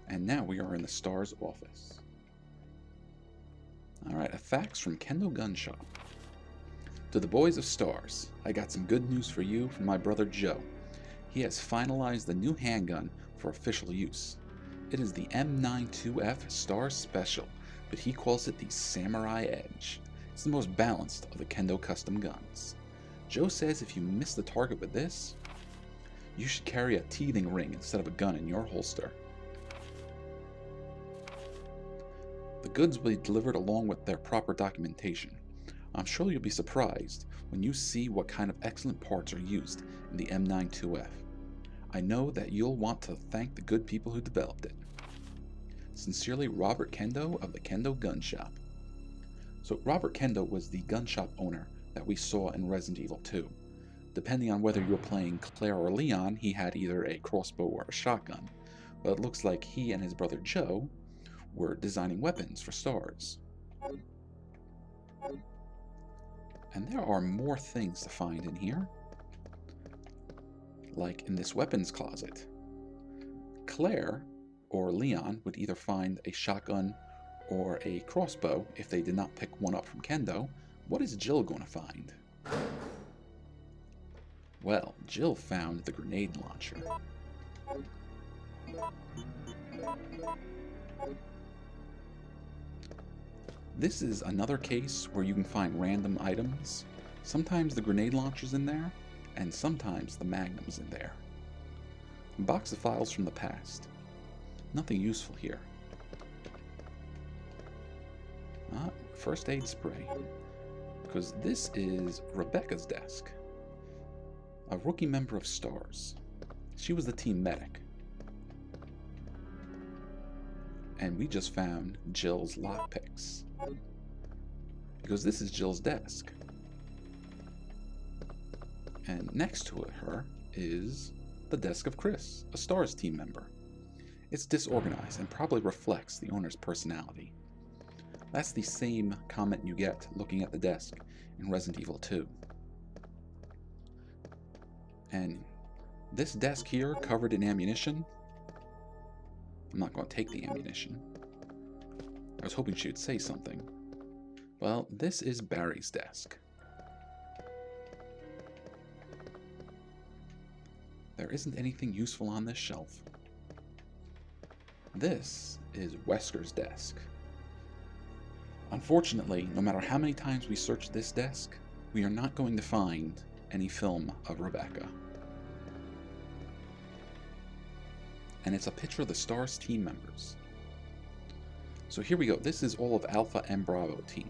And now we are in the Star's office. Alright, a fax from Kendo Gun Shop. To the boys of Stars, I got some good news for you from my brother Joe. He has finalized the new handgun for official use. It is the M92F Star Special, but he calls it the Samurai Edge. It's the most balanced of the Kendo custom guns. Joe says if you miss the target with this, you should carry a teething ring instead of a gun in your holster. The goods will be delivered along with their proper documentation. I'm sure you'll be surprised when you see what kind of excellent parts are used in the M92F. I know that you'll want to thank the good people who developed it. Sincerely, Robert Kendo of the Kendo Gun Shop. So Robert Kendo was the gun shop owner that we saw in Resident Evil 2. Depending on whether you were playing Claire or Leon, he had either a crossbow or a shotgun. But it looks like he and his brother Joe were designing weapons for Stars. And there are more things to find in here. Like in this weapons closet. Claire or Leon would either find a shotgun or a crossbow if they did not pick one up from Kendo. What is Jill going to find? Well, Jill found the grenade launcher. This is another case where you can find random items. Sometimes the grenade launcher's in there, and sometimes the magnum's in there. A box of files from the past. Nothing useful here. First aid spray. Because this is Rebecca's desk. A rookie member of Stars. She was the team medic. And we just found Jill's lockpicks. Because this is Jill's desk. And next to her is the desk of Chris, a Stars team member. It's disorganized and probably reflects the owner's personality. That's the same comment you get looking at the desk in Resident Evil 2. And this desk here, covered in ammunition, I'm not going to take the ammunition. I was hoping she would say something. Well, this is Barry's desk. There isn't anything useful on this shelf. This is Wesker's desk. Unfortunately, no matter how many times we search this desk, we are not going to find any film of Rebecca. And it's a picture of the Stars team members. So here we go. This is all of Alpha and Bravo team.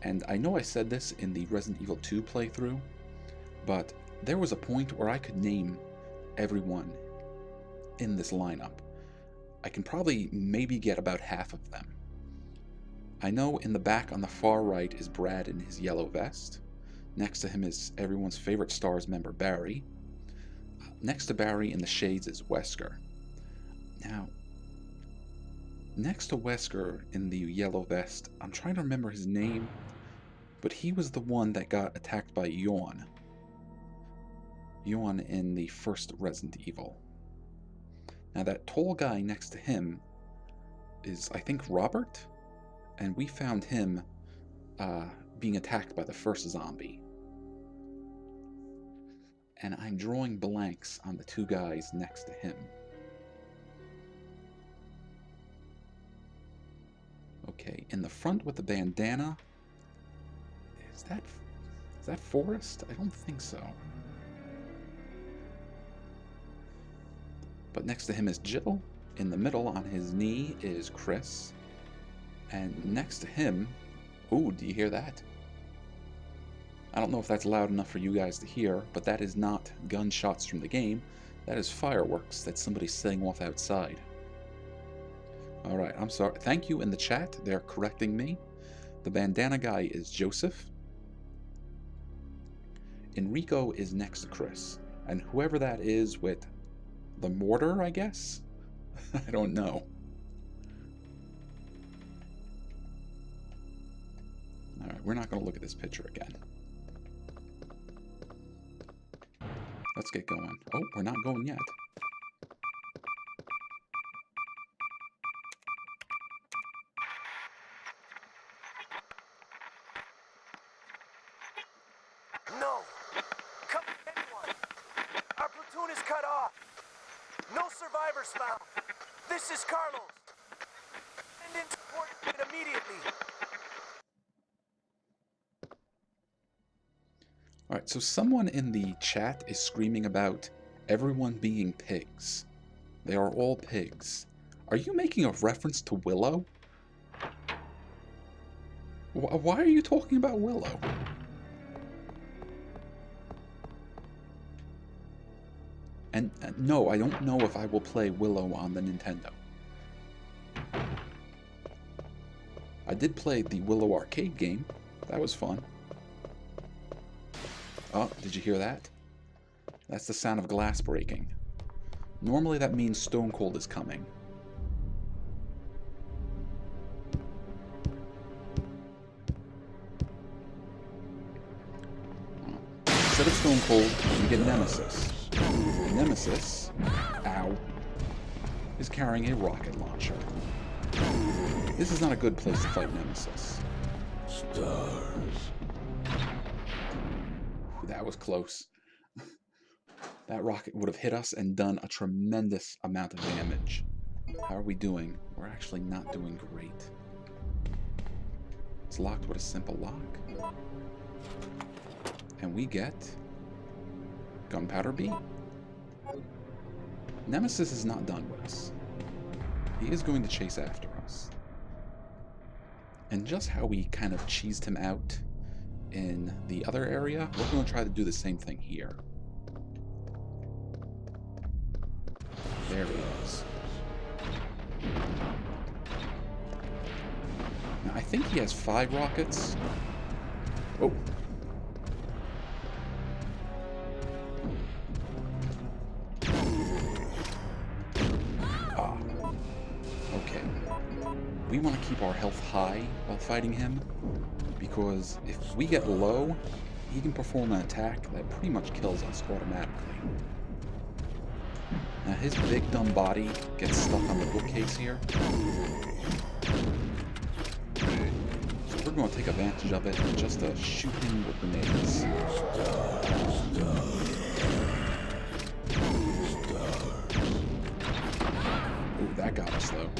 And I know I said this in the Resident Evil 2 playthrough, but there was a point where I could name everyone in this lineup. I can probably maybe get about half of them. I know in the back on the far right is Brad in his yellow vest. Next to him is everyone's favorite Stars member, Barry. Next to Barry in the shades is Wesker. Now, next to Wesker in the yellow vest, I'm trying to remember his name, but he was the one that got attacked by Yawn. Yawn in the first Resident Evil. Now that tall guy next to him is, I think, Robert? And we found him being attacked by the first zombie. And I'm drawing blanks on the two guys next to him. Okay, in the front with the bandana, is that Forrest? I don't think so. But next to him is Jill. In the middle on his knee is Chris. And next to him, ooh, do you hear that? I don't know if that's loud enough for you guys to hear, but that is not gunshots from the game. That is fireworks that somebody's setting off outside. Alright, I'm sorry. Thank you in the chat. They're correcting me. The bandana guy is Joseph. Enrico is next to Chris. And whoever that is with the mortar, I guess? I don't know. Alright, we're not going to look at this picture again. Let's get going. Oh, we're not going yet. cut off. No survivors found. This is Carlos. Send in support immediately. Alright, so someone in the chat is screaming about everyone being pigs. They are all pigs. Are you making a reference to Willow? Why are you talking about Willow? And no, I don't know if I will play Willow on the Nintendo. I did play the Willow arcade game. That was fun. Oh, did you hear that? That's the sound of glass breaking. Normally that means Stone Cold is coming. Instead of Stone Cold, we get Nemesis. And Nemesis, ow, is carrying a rocket launcher. This is not a good place to fight Nemesis. Stars. That was close. That rocket would have hit us and done a tremendous amount of damage. How are we doing? We're actually not doing great. It's locked with a simple lock. And we get Gunpowder B. Nemesis is not done with us. He is going to chase after us. And just how we kind of cheesed him out in the other area, we're going to try to do the same thing here. There he is. Now, I think he has 5 rockets. Oh. Ah. Okay. We want to keep our health high while fighting him, because if we get low, he can perform an attack that pretty much kills us automatically. Now his big dumb body gets stuck on the bookcase here. So we're going to take advantage of it just to shoot him with grenades. Ooh, that got us though.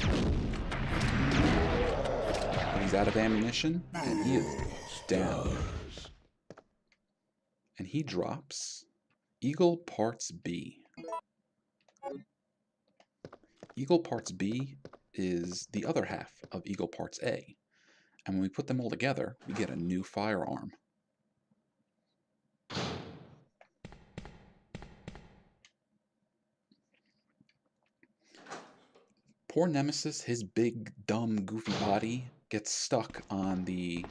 But he's out of ammunition, and he is down. And he drops Eagle Parts B. Eagle Parts B is the other half of Eagle Parts A. And when we put them all together, we get a new firearm. Poor Nemesis, his big, dumb, goofy body gets stuck on the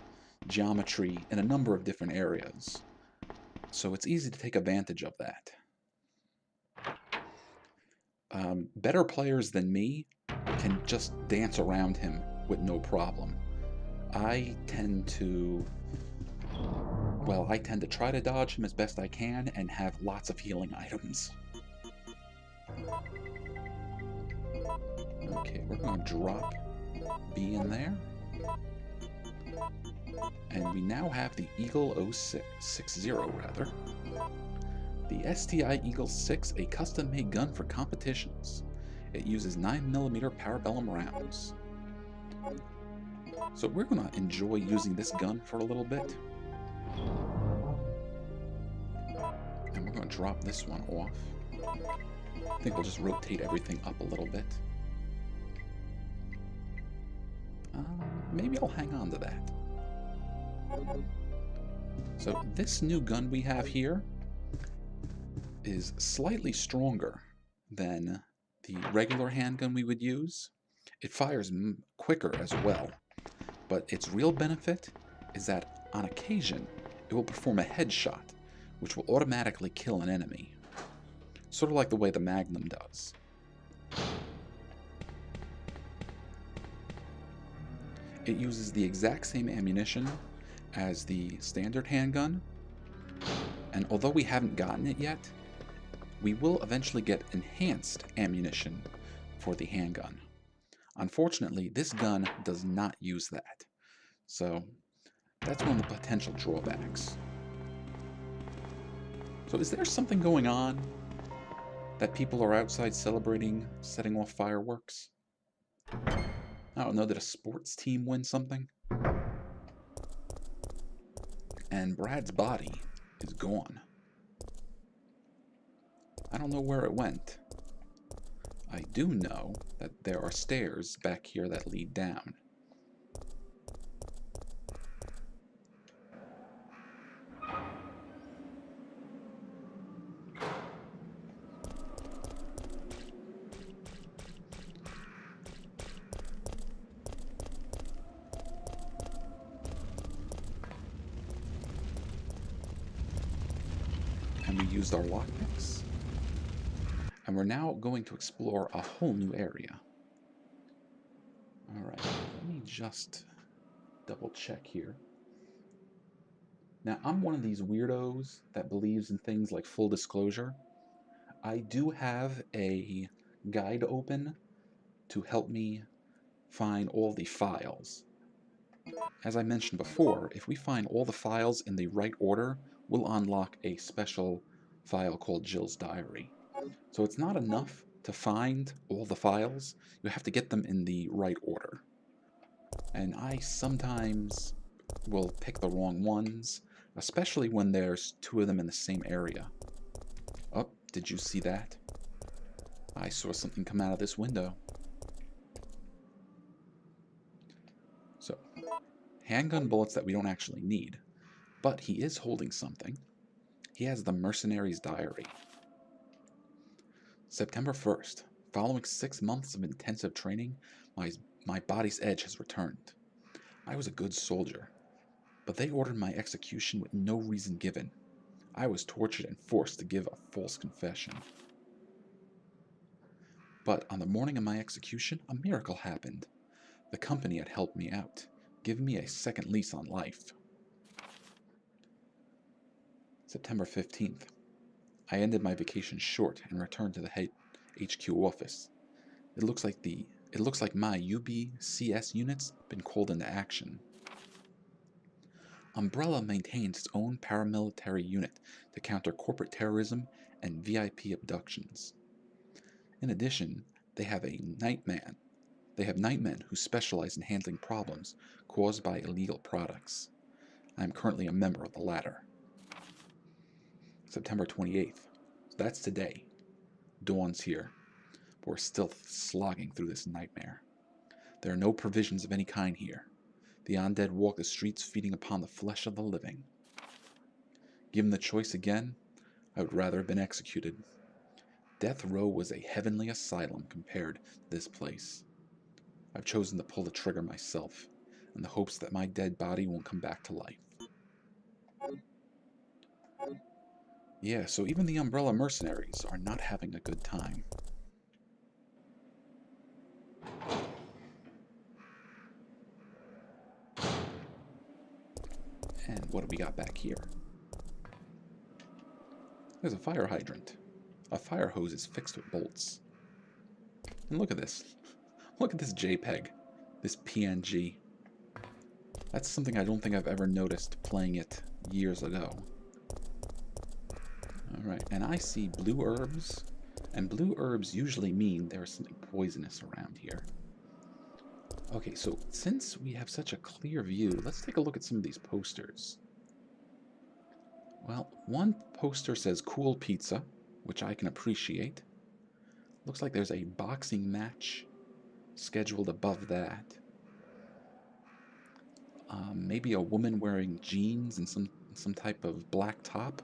geometry in a number of different areas. So it's easy to take advantage of that. Better players than me can just dance around him with no problem. I tend to try to dodge him as best I can and have lots of healing items. Okay, we're going to drop B in there. And we now have the Eagle 060 rather. The STI Eagle 6, a custom-made gun for competitions. It uses 9mm parabellum rounds. So we're going to enjoy using this gun for a little bit. And we're going to drop this one off. I think we'll just rotate everything up a little bit. Maybe I'll hang on to that. So this new gun we have here is slightly stronger than the regular handgun we would use. It fires quicker as well, but its real benefit is that on occasion it will perform a headshot, which will automatically kill an enemy, sort of like the way the Magnum does. It uses the exact same ammunition as the standard handgun, and although we haven't gotten it yet, we will eventually get enhanced ammunition for the handgun. Unfortunately, this gun does not use that, so that's one of the potential drawbacks. So is there something going on? that people are outside celebrating, setting off fireworks. I don't know, did a sports team win something? And Brad's body is gone. I don't know where it went. I do know that there are stairs back here that lead down. And we used our lockpicks. And we're now going to explore a whole new area. Alright, let me just double check here. Now, I'm one of these weirdos that believes in things like full disclosure. I do have a guide open to help me find all the files. As I mentioned before, if we find all the files in the right order, we'll unlock a special file called Jill's Diary. So it's not enough to find all the files, you have to get them in the right order. And I sometimes will pick the wrong ones, especially when there's two of them in the same area. Oh, did you see that? I saw something come out of this window. So, handgun bullets that we don't actually need, but he is holding something. He has the Mercenary's Diary. September 1st. Following 6 months of intensive training, my body's edge has returned. I was a good soldier, but they ordered my execution with no reason given. I was tortured and forced to give a false confession. But on the morning of my execution, a miracle happened. The company had helped me out, giving me a second lease on life. September 15th. I ended my vacation short and returned to the HQ office. It looks like my UBCS unit's been called into action. Umbrella maintains its own paramilitary unit to counter corporate terrorism and VIP abductions. In addition, they have nightmen who specialize in handling problems caused by illegal products. I am currently a member of the latter. September 28th. So that's today. Dawn's here. But we're still slogging through this nightmare. There are no provisions of any kind here. The undead walk the streets feeding upon the flesh of the living. Given the choice again, I would rather have been executed. Death Row was a heavenly asylum compared to this place. I've chosen to pull the trigger myself, in the hopes that my dead body won't come back to life. Yeah, so even the Umbrella mercenaries are not having a good time. And what do we got back here? There's a fire hydrant. A fire hose is fixed with bolts. And look at this. Look at this JPEG. This PNG. That's something I don't think I've ever noticed playing it years ago. Alright, and I see blue herbs. And blue herbs usually mean there's something poisonous around here. Okay, so since we have such a clear view, let's take a look at some of these posters. Well, one poster says cool pizza, which I can appreciate. Looks like there's a boxing match scheduled above that. Maybe a woman wearing jeans and some type of black top.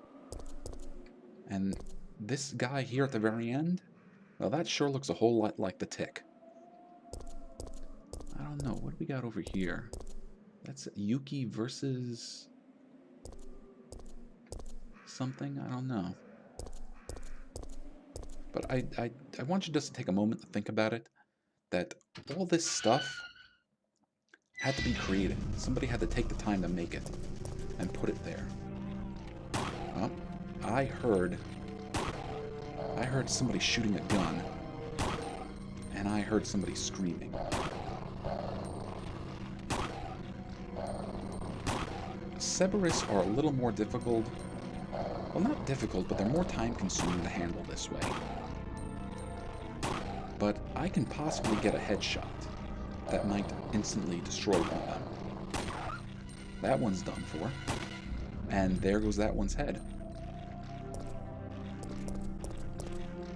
And this guy here at the very end, well, that sure looks a whole lot like the Tick. I don't know, what do we got over here? That's Yuki versus something? I don't know. But I want you just to take a moment to think about it, that all this stuff had to be created. Somebody had to take the time to make it and put it there. Oh, I heard somebody shooting a gun, and I heard somebody screaming. Cerberus are a little more difficult. Well, not difficult, but they're more time-consuming to handle this way. but I can possibly get a headshot that might instantly destroy one of them. That one's done for. And there goes that one's head.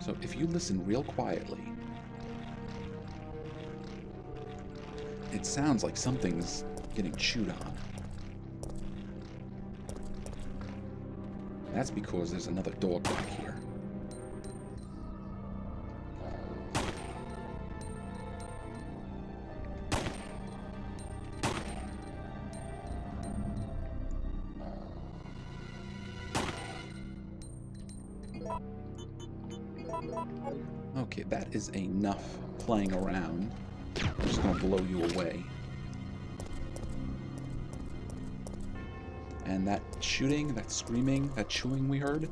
So if you listen real quietly, it sounds like something's getting chewed on. That's because there's another dog back here. Okay, that is enough playing around. I'm just going to blow you away. And that shooting, that screaming, that chewing we heard?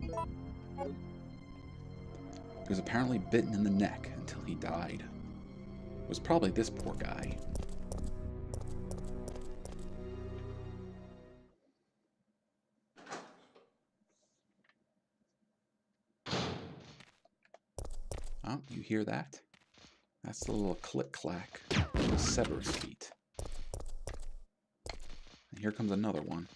He was apparently bitten in the neck until he died. It was probably this poor guy. Oh, you hear that? That's the little click-clack of Sever's feet. And here comes another one.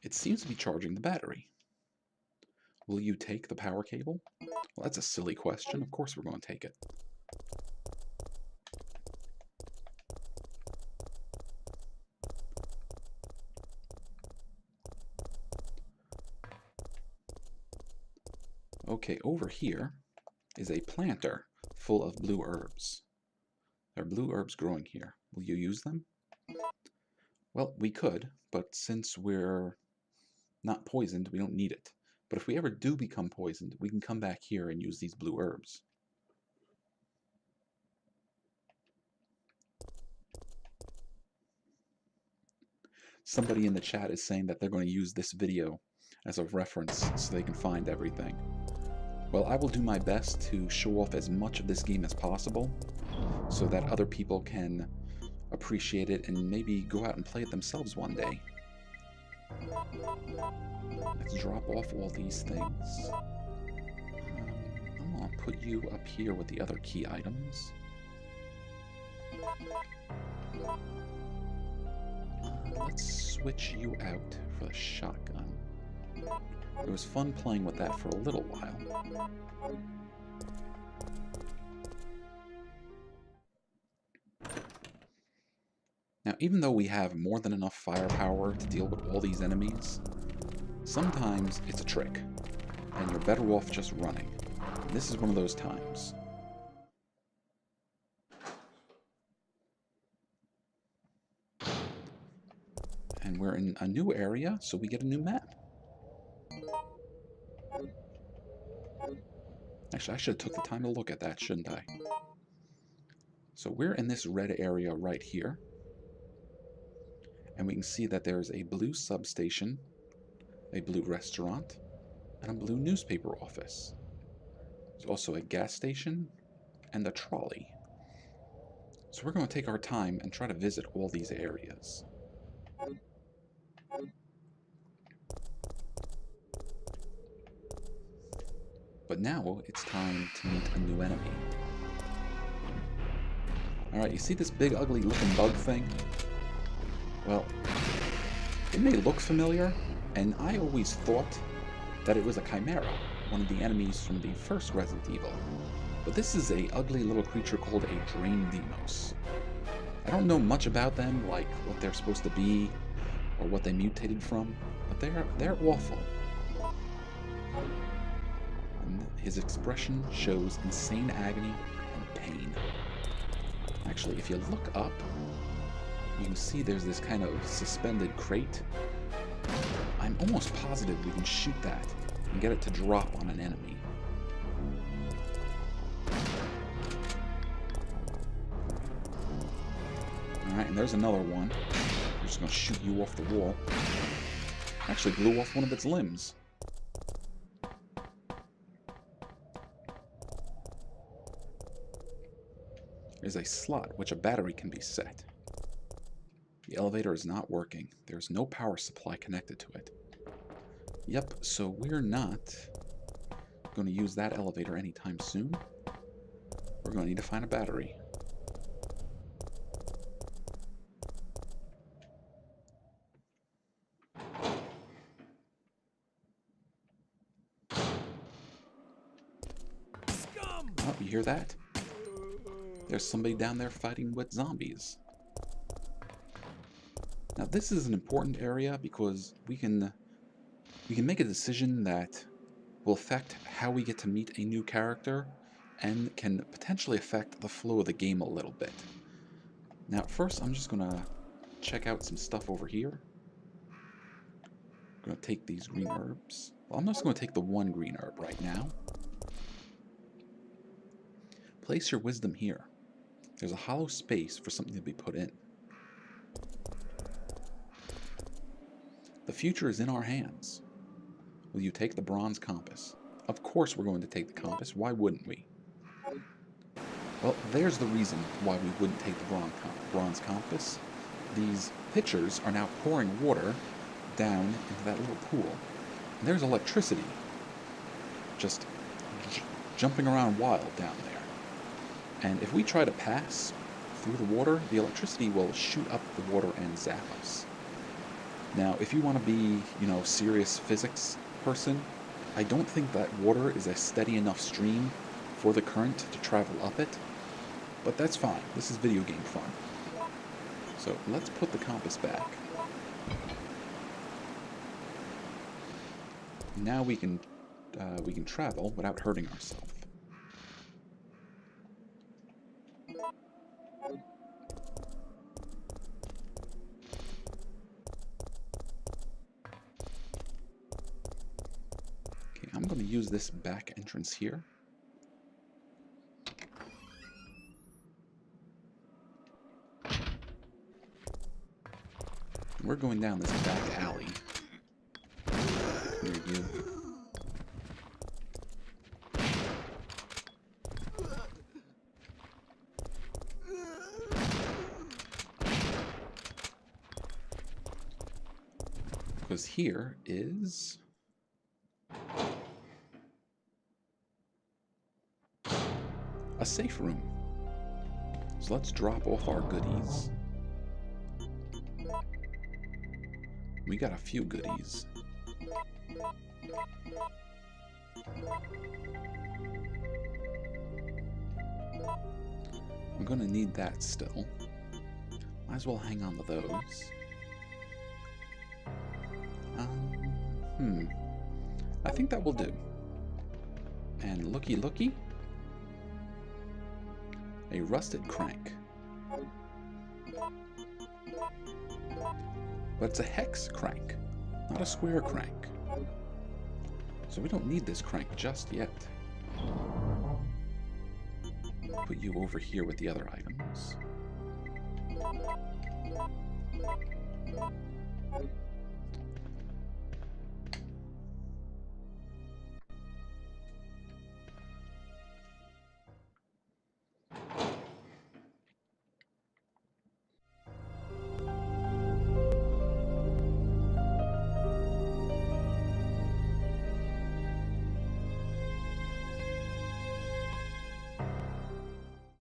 It seems to be charging the battery. Will you take the power cable? Well, that's a silly question. Of course we're going to take it. Okay, over here is a planter full of blue herbs. There are blue herbs growing here. Will you use them? Well, we could, but since we're not poisoned, we don't need it. But if we ever do become poisoned, we can come back here and use these blue herbs. Somebody in the chat is saying that they're going to use this video as a reference so they can find everything. Well, I will do my best to show off as much of this game as possible so that other people can appreciate it and maybe go out and play it themselves one day. Let's drop off all these things. I'm going to put you up here with the other key items. Let's switch you out for the shotgun. It was fun playing with that for a little while. Now, even though we have more than enough firepower to deal with all these enemies, sometimes it's a trick, and you're better off just running. And this is one of those times. And we're in a new area, so we get a new map. Actually, I should have took the time to look at that, shouldn't I? So we're in this red area right here. And we can see that there's a blue substation, a blue restaurant, and a blue newspaper office. There's also a gas station and a trolley. So we're going to take our time and try to visit all these areas. But now it's time to meet a new enemy. Alright, you see this big ugly looking bug thing? Well, it may look familiar, and I always thought that it was a chimera, one of the enemies from the first Resident Evil. But this is a ugly little creature called a Drain Demos. I don't know much about them, like what they're supposed to be, or what they mutated from, but they're awful. And his expression shows insane agony and pain. Actually, if you look up, you can see there's this kind of suspended crate. I'm almost positive we can shoot that and get it to drop on an enemy. Alright, and there's another one. I'm just going to shoot you off the wall. Actually blew off one of its limbs. There's a slot which a battery can be set. The elevator is not working. There's no power supply connected to it. Yep, so we're not going to use that elevator anytime soon. We're going to need to find a battery. Oh, you hear that? There's somebody down there fighting with zombies. Now this is an important area because we can make a decision that will affect how we get to meet a new character and can potentially affect the flow of the game a little bit. Now first I'm just gonna check out some stuff over here. I'm gonna take these green herbs. Well, I'm just gonna take the one green herb right now. Place your wisdom here. There's a hollow space for something to be put in. The future is in our hands. Will you take the bronze compass? Of course we're going to take the compass. Why wouldn't we? Well, there's the reason why we wouldn't take the bronze compass. These pitchers are now pouring water down into that little pool. And there's electricity just jumping around wild down there. And if we try to pass through the water, the electricity will shoot up the water and zap us. Now, if you want to be, serious physics person, I don't think that water is a steady enough stream for the current to travel up it. But that's fine. This is video game fun. So let's put the compass back. Now we can travel without hurting ourselves. Okay, I'm going to use this back entrance here. We're going down this back alley. Here you. Because here is a safe room. So let's drop off our goodies. We got a few goodies. I'm gonna need that still. Might as well hang on to those. I think that will do. And looky. A rusted crank. But it's a hex crank, not a square crank. So we don't need this crank just yet. Put you over here with the other items.